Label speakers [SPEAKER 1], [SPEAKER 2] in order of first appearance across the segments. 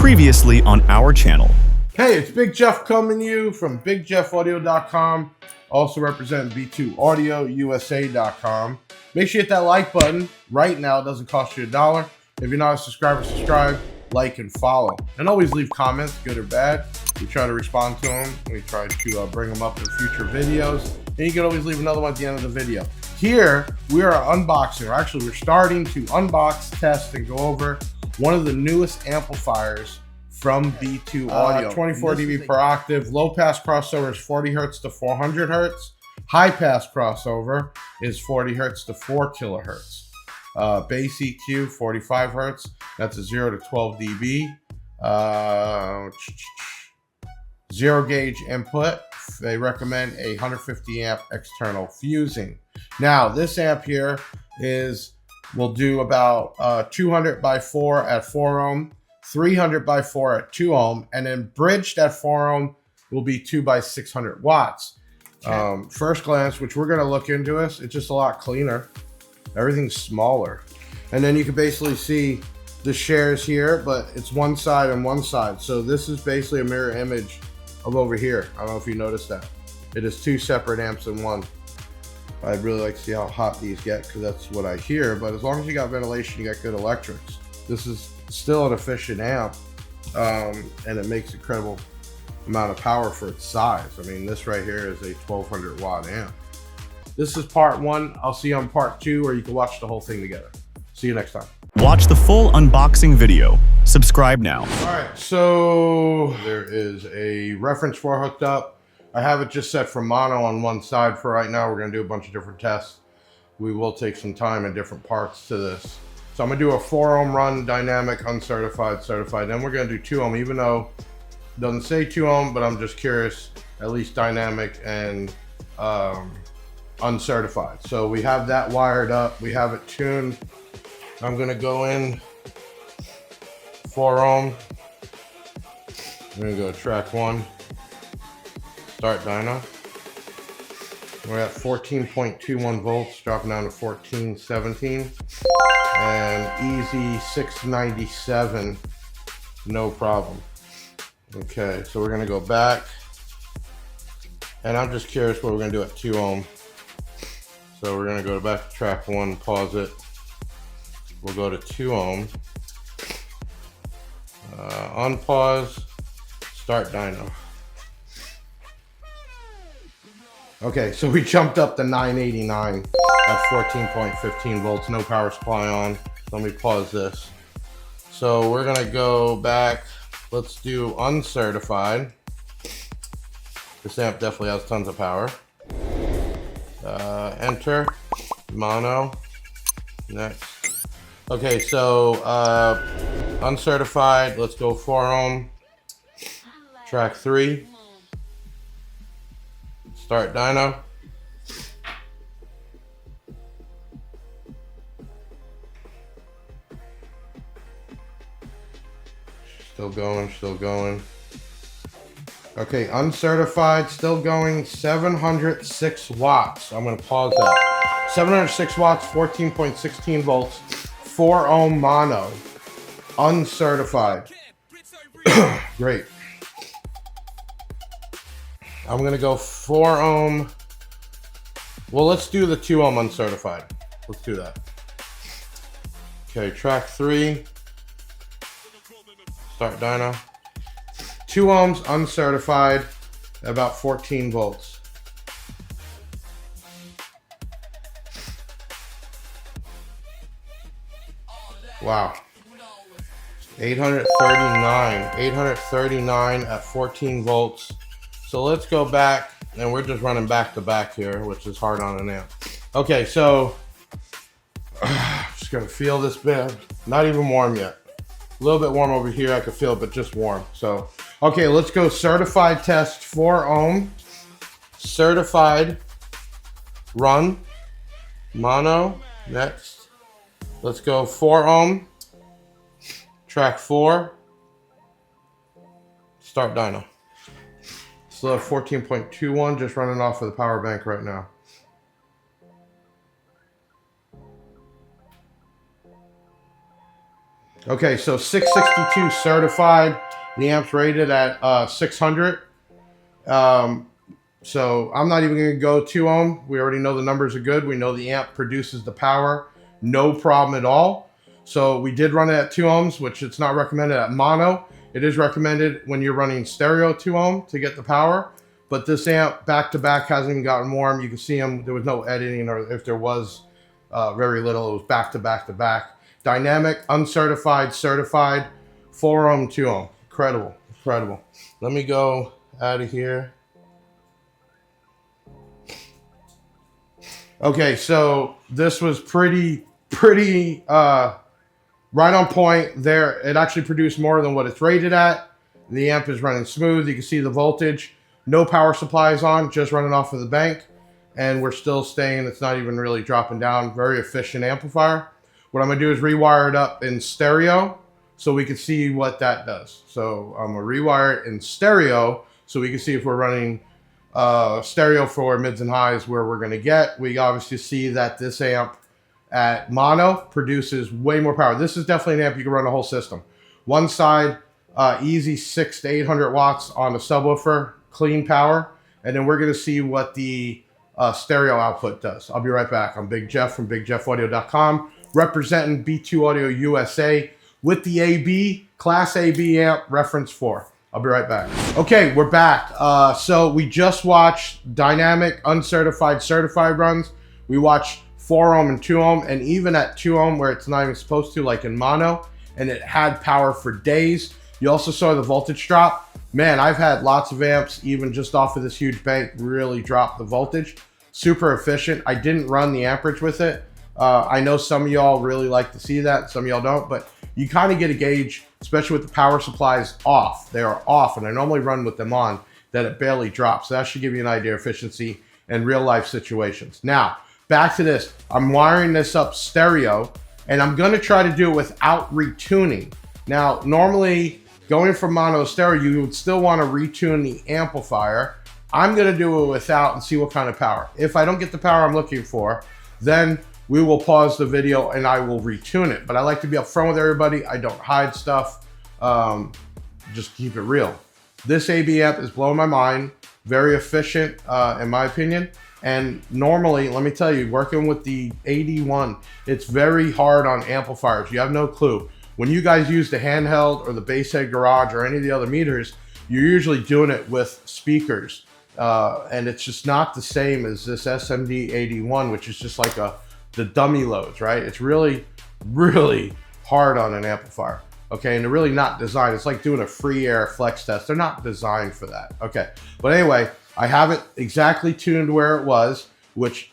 [SPEAKER 1] Previously on our channel.
[SPEAKER 2] Hey, it's Big Jeff coming to you from BigJeffAudio.com. Also representing B2AudioUSA.com. Make sure you hit that like button right now. It doesn't cost you $1. If you're not a subscriber, subscribe, like, and follow. And always leave comments, good or bad. We try to respond to them. We try to bring them up in future videos. And you can always leave another one at the end of the video. Here, we are unboxing, or actually we're starting to unbox, test, and go over one of the newest amplifiers from B2 Audio. 24 dB per octave. Low pass crossover is 40 hertz to 400 hertz. High pass crossover is 40 hertz to 4 kilohertz. Bass EQ 45 hertz. That's a 0 to 12 dB. Zero gauge input. They recommend a 150 amp external fusing. Now this amp here will do about 200 by 4 at 4 ohm, 300 by 4 at 2 ohm, and then bridged at 4 ohm will be 2 by 600 watts. Okay. First glance, which we're going to look into this, it's just a lot cleaner. Everything's smaller. And then you can basically see the shares here, but it's one side and one side. So this is basically a mirror image of over here. I don't know if you noticed that. It is two separate amps in one. I'd really like to see how hot these get because that's what I hear. But as long as you got ventilation, you got good electrics. This is still an efficient amp, and it makes incredible amount of power for its size. I mean, this right here is a 1200 watt amp. This is part one. I'll see you on part two, or you can watch the whole thing together. See you next time.
[SPEAKER 1] Watch the full unboxing video. Subscribe now.
[SPEAKER 2] All right, so there is a reference for hooked up. I have it just set for mono on one side for right now. We're gonna do a bunch of different tests. We will take some time and different parts to this. So I'm gonna do a 4 ohm run, dynamic, uncertified, certified. Then we're gonna do 2 ohm, even though it doesn't say 2 ohm, but I'm just curious, at least dynamic and uncertified. So we have that wired up, we have it tuned. I'm gonna go in 4 ohm. I'm gonna go track 1, start dyno. We're at 14.21 volts, dropping down to 1417. And easy 697, no problem. Okay, so we're gonna go back. And I'm just curious what we're gonna do at 2 ohm. So we're gonna go back to track 1, pause it. We'll go to 2 ohm. Unpause, start dyno. Okay, so we jumped up to 989 at 14.15 volts, no power supply on. Let me pause this. So we're gonna go back. Let's do uncertified. This amp definitely has tons of power. Enter, mono, next. Okay, so uncertified, let's go 4 ohm, track 3, start dyno. Still going, still going. Okay, uncertified, still going, 706 watts. I'm gonna pause that. 706 watts, 14.16 volts, 4 ohm mono, uncertified. Great. I'm gonna go 4 ohm. Well, let's do the 2 ohm uncertified. Let's do that. Okay, track 3. Start dyno. 2 ohms uncertified, about 14 volts. Wow. 839 at 14 volts. So let's go back, and we're just running back to back here, which is hard on an amp. Okay, so just gonna feel this bit. Not even warm yet. A little bit warm over here, I can feel it, but just warm. So, okay, let's go certified test 4 ohm. Certified, run, mono, next. Let's go 4 ohm, track 4, start dyno. Still at 14.21, just running off of the power bank right now. Okay, so 662 certified. The amp's rated at 600. So I'm not even going to go 2 ohm. We already know the numbers are good. We know the amp produces the power. No problem at all. So we did run it at 2 ohms, which it's not recommended at mono. It is recommended when you're running stereo 2 ohm to get the power. But this amp back to back hasn't even gotten warm. You can see them. There was no editing, or if there was, very little. It was back to back to back. Dynamic, uncertified, certified, 4 ohm, 2 ohm. Incredible, incredible. Let me go out of here. Okay, so this was pretty right on point there. It actually produced more than what it's rated at. The amp is running smooth. You can see the voltage. No power supplies on, just running off of the bank. And we're still staying, it's not even really dropping down. Very efficient amplifier. What I'm gonna do is rewire it up in stereo so we can see what that does. So I'm gonna rewire it in stereo so we can see if we're running stereo for mids and highs where we're gonna get. We obviously see that this amp at mono produces way more power. This is definitely an amp you can run a whole system. One side, easy 600 to 800 watts on the subwoofer, clean power. And then we're gonna see what the stereo output does. I'll be right back. I'm Big Jeff from BigJeffAudio.com, representing B2 Audio USA with the AB, Class AB amp, reference 4. I'll be right back. Okay, we're back. So we just watched dynamic, uncertified, certified runs. We watched 4 ohm and 2 ohm, and even at 2 ohm where it's not even supposed to, like in mono, and it had power for days. You also saw the voltage drop. Man, I've had lots of amps, even just off of this huge bank, really drop the voltage. Super efficient. I didn't run the amperage with it. I know some of y'all really like to see that, some of y'all don't, but you kind of get a gauge, especially with the power supplies off. They are off, and I normally run with them on, that it barely drops. So that should give you an idea of efficiency in real life situations. Now, back to this. I'm wiring this up stereo, and I'm gonna try to do it without retuning. Now, normally, going from mono to stereo, you would still wanna retune the amplifier. I'm gonna do it without and see what kind of power. If I don't get the power I'm looking for, then we will pause the video and I will retune it. But I like to be upfront with everybody. I don't hide stuff. Just keep it real. This AB amp is blowing my mind. Very efficient, in my opinion. And normally, let me tell you, working with the 81, it's very hard on amplifiers. You have no clue. When you guys use the handheld or the Basshead Garage or any of the other meters, you're usually doing it with speakers. And it's just not the same as this SMD 81, which is just like the dummy loads, right? It's really, really hard on an amplifier, okay? And they're really not designed. It's like doing a free air flex test. They're not designed for that, okay? But anyway, I have it exactly tuned where it was, which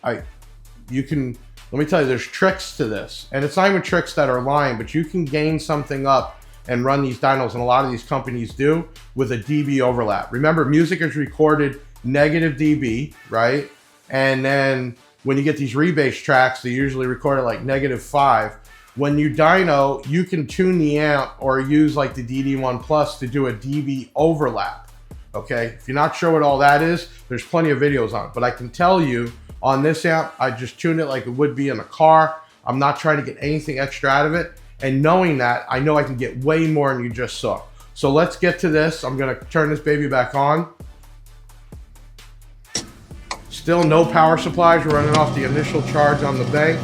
[SPEAKER 2] you can, let me tell you, there's tricks to this. And it's not even tricks that are lying, but you can gain something up and run these dynos, and a lot of these companies do, with a dB overlap. Remember, music is recorded negative dB, right? And then when you get these rebase tracks, they usually record it like -5. When you dyno, you can tune the amp or use like the DD1 Plus to do a dB overlap, okay? If you're not sure what all that is, there's plenty of videos on it. But I can tell you, on this amp, I just tuned it like it would be in a car. I'm not trying to get anything extra out of it. And knowing that, I know I can get way more than you just saw. So let's get to this. I'm gonna turn this baby back on. Still no power supplies. We're running off the initial charge on the bank.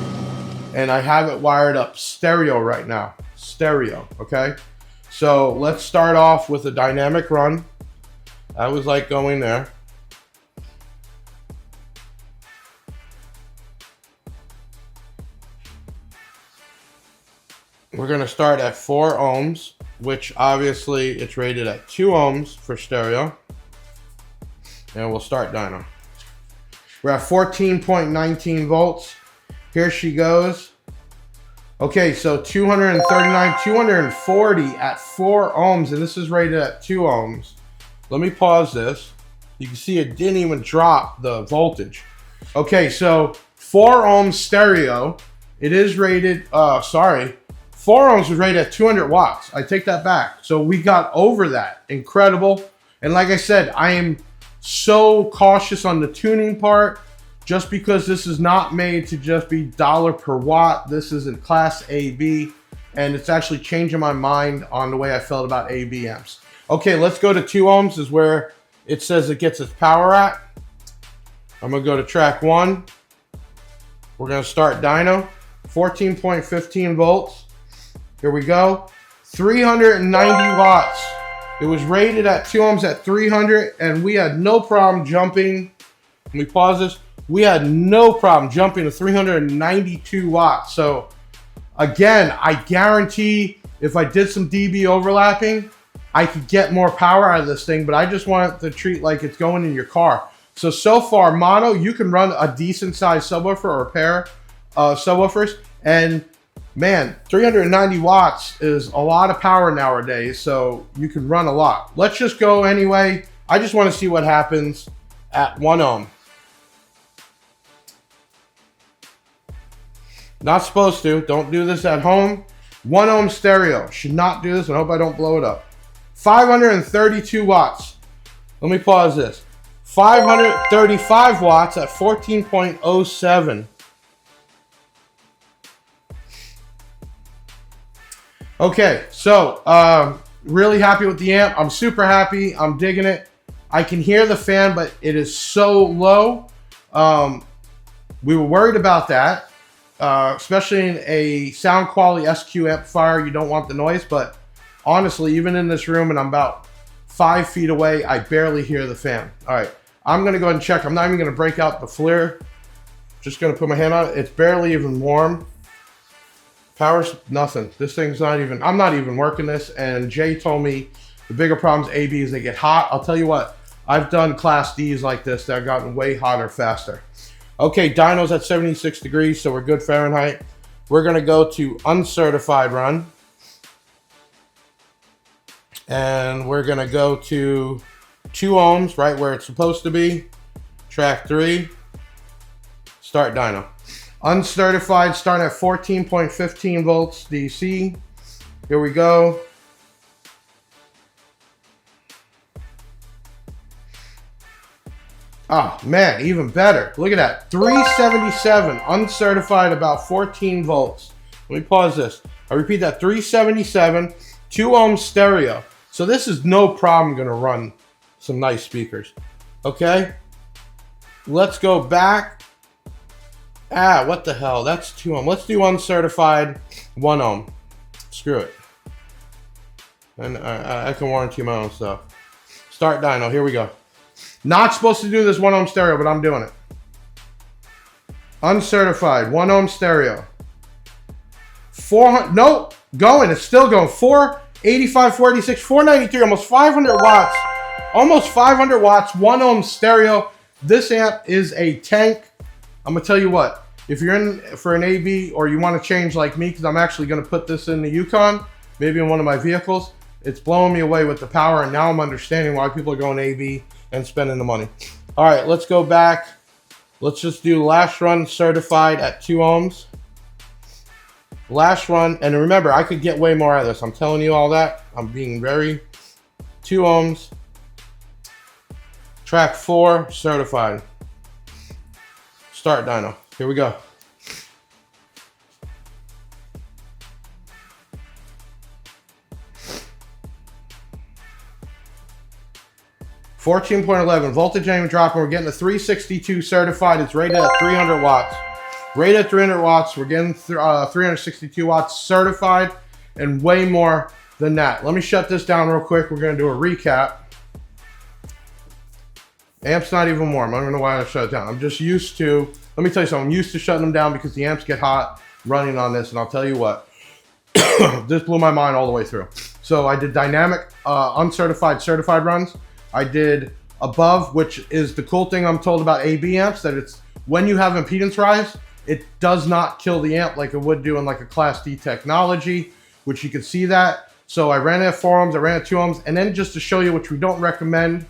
[SPEAKER 2] And I have it wired up stereo right now. Stereo, okay? So let's start off with a dynamic run. I was like going there. We're gonna start at 4 ohms, which obviously it's rated at 2 ohms for stereo. And we'll start dyno. We're at 14.19 volts. Here she goes. Okay, so 239, 240 at 4 ohms, and this is rated at 2 ohms. Let me pause this. You can see it didn't even drop the voltage. Okay, so 4 ohms stereo. It is rated, 4 ohms was rated at 200 watts. I take that back. So we got over that. Incredible. And like I said, I am so cautious on the tuning part, just because this is not made to just be dollar per watt. This isn't Class AB. and it's actually changing my mind on the way I felt about AB amps. Okay, let's go to 2 ohms is where it says it gets its power at. I'm gonna go to track 1. We're gonna start dyno, 14.15 volts. Here we go, 390 watts. It was rated at 2 ohms at 300, and we had no problem jumping. Let me pause this. We had no problem jumping to 392 watts. So again, I guarantee if I did some dB overlapping, I could get more power out of this thing, but I just want it to treat like it's going in your car. So far, mono, you can run a decent sized subwoofer or a pair of subwoofers, and man, 390 watts is a lot of power nowadays, so you can run a lot. Let's just go anyway. I just want to see what happens at 1 ohm. Not supposed to. Don't do this at home. 1 ohm stereo. Should not do this, and I hope I don't blow it up. 532 watts. Let me pause this. 535 watts at 14.07. Okay, so really happy with the amp. I'm super happy. I'm digging it. I can hear the fan, but it is so low. We were worried about that, especially in a sound quality SQ amplifier. You don't want the noise, but honestly, even in this room, and I'm about 5 feet away, I barely hear the fan. All right, I'm gonna go ahead and check. I'm not even gonna break out the FLIR. Just gonna put my hand on it. It's barely even warm. Power's nothing. This thing's not even, I'm not even working this, and Jay told me the bigger problems AB is they get hot. I'll tell you what, I've done class Ds like this that have gotten way hotter faster. Okay, dyno's at 76 degrees, so we're good Fahrenheit. We're gonna go to uncertified run. And we're gonna go to 2 ohms, right where it's supposed to be. Track 3, start dyno. Uncertified, starting at 14.15 volts DC. Here we go. Oh man, even better. Look at that, 377, uncertified, about 14 volts. Let me pause this. I repeat that, 377, 2 ohms stereo. So this is no problem gonna run some nice speakers. Okay, let's go back. What the hell, that's 2 ohm. Let's do uncertified 1 ohm. Screw it. And I can warranty my own stuff. Start dyno, here we go. Not supposed to do this 1 ohm stereo, but I'm doing it. Uncertified, 1 ohm stereo. 400, nope, going, it's still going. 485, 486, 493, almost 500 watts. Almost 500 watts, 1 ohm stereo. This amp is a tank. I'm gonna tell you what, if you're in for an AB or you want to change like me, because I'm actually gonna put this in the Yukon, maybe in one of my vehicles, it's blowing me away with the power, and now I'm understanding why people are going AB and spending the money. All right, let's go back. Let's just do last run certified at 2 ohms. Last run, and remember, I could get way more out of this. I'm telling you all that. I'm being very 2 ohms. Track 4, certified. Start dyno. Here we go. $14.11 voltage ain't even dropping. We're getting a 362 certified. It's rated at 300 watts. Rated at 300 watts. We're getting 362 watts certified, and way more than that. Let me shut this down real quick. We're going to do a recap. Amp's not even warm. I don't know why I shut it down. I'm just used to, let me tell you something. I'm used to shutting them down because the amps get hot running on this. And I'll tell you what, this blew my mind all the way through. So I did dynamic, uncertified, certified runs. I did above, which is the cool thing I'm told about AB amps, that it's when you have impedance rise, it does not kill the amp like it would do in like a class D technology, which you can see that. So I ran it at 4 ohms, I ran it at 2 ohms, and then just to show you, which we don't recommend,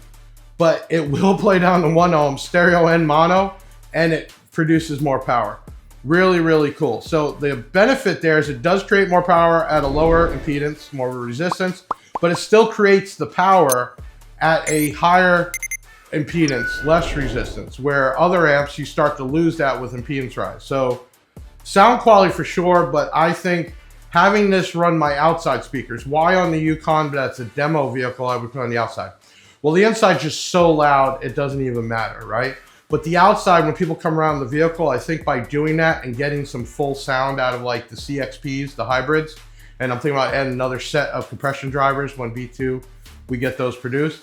[SPEAKER 2] but it will play down to 1 ohm stereo and mono, and it produces more power. Really, really cool. So the benefit there is it does create more power at a lower impedance, more resistance, but it still creates the power at a higher impedance, less resistance, where other amps, you start to lose that with impedance rise. So sound quality for sure, but I think having this run my outside speakers. Why on the Yukon, that's a demo vehicle, I would put on the outside? Well, the inside's just so loud, it doesn't even matter, right? But the outside, when people come around the vehicle, I think by doing that and getting some full sound out of like the CXPs, the hybrids, and I'm thinking about adding another set of compression drivers when B2, we get those produced.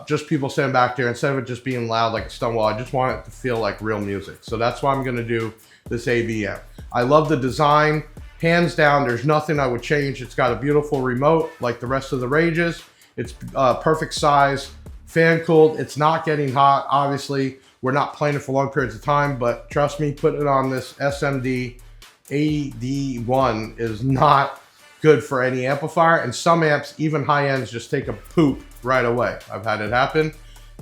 [SPEAKER 2] Just people sitting back there, instead of it just being loud like a Stonewall, I just want it to feel like real music. So that's why I'm gonna do this AB amp. I love the design. Hands down, there's nothing I would change. It's got a beautiful remote like the rest of the Rages. It's perfect size, fan cooled. It's not getting hot. Obviously, we're not playing it for long periods of time, but trust me, putting it on this SMD AD1 is not good for any amplifier. And some amps, even high ends, just take a poop right away. I've had it happen.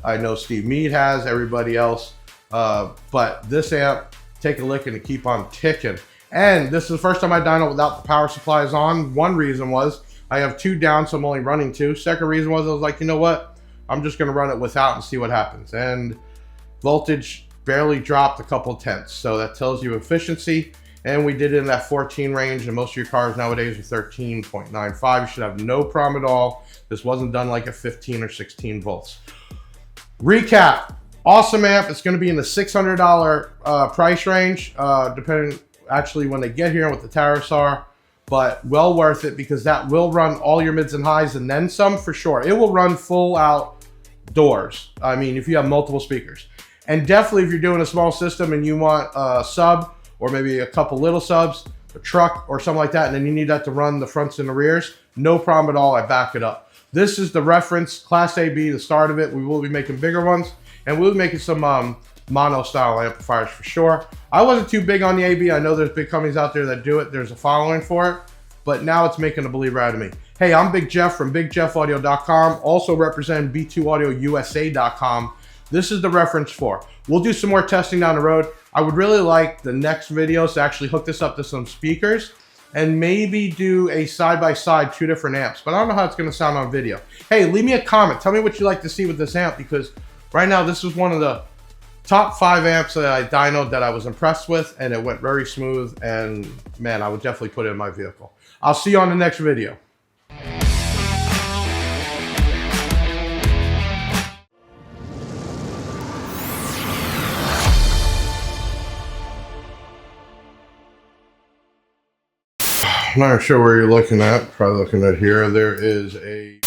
[SPEAKER 2] I know Steve Mead has, everybody else. But this amp, take a lick and it keep on ticking. And this is the first time I dyno without the power supplies on. One reason was I have 2 down, so I'm only running 2. Second reason was I was like, you know what? I'm just gonna run it without and see what happens. And voltage barely dropped a couple tenths. So that tells you efficiency. And we did it in that 14 range, and most of your cars nowadays are 13.95. You should have no problem at all. This wasn't done like at 15 or 16 volts. Recap, awesome amp. It's gonna be in the $600 price range, depending actually when they get here and what the tariffs are, but well worth it because that will run all your mids and highs and then some for sure. It will run full outdoors. I mean, if you have multiple speakers. And definitely if you're doing a small system and you want a sub or maybe a couple little subs, a truck or something like that, and then you need that to run the fronts and the rears, no problem at all, I back it up. This is the reference, Class AB, the start of it. We will be making bigger ones, and we'll be making some mono style amplifiers for sure. I wasn't too big on the AB. I know there's big companies out there that do it. There's a following for it, but now it's making a believer out of me. Hey, I'm Big Jeff from BigJeffAudio.com, also represent B2AudioUSA.com. This is the reference for. We'll do some more testing down the road. I would really like the next videos to actually hook this up to some speakers and maybe do a side-by-side 2 different amps, but I don't know how it's gonna sound on video. Hey, leave me a comment. Tell me what you like to see with this amp, because right now this is one of the top 5 amps that I dynoed that I was impressed with, and it went very smooth, and man, I would definitely put it in my vehicle. I'll see you on the next video. I'm not sure where you're looking at. Probably looking at here. There is a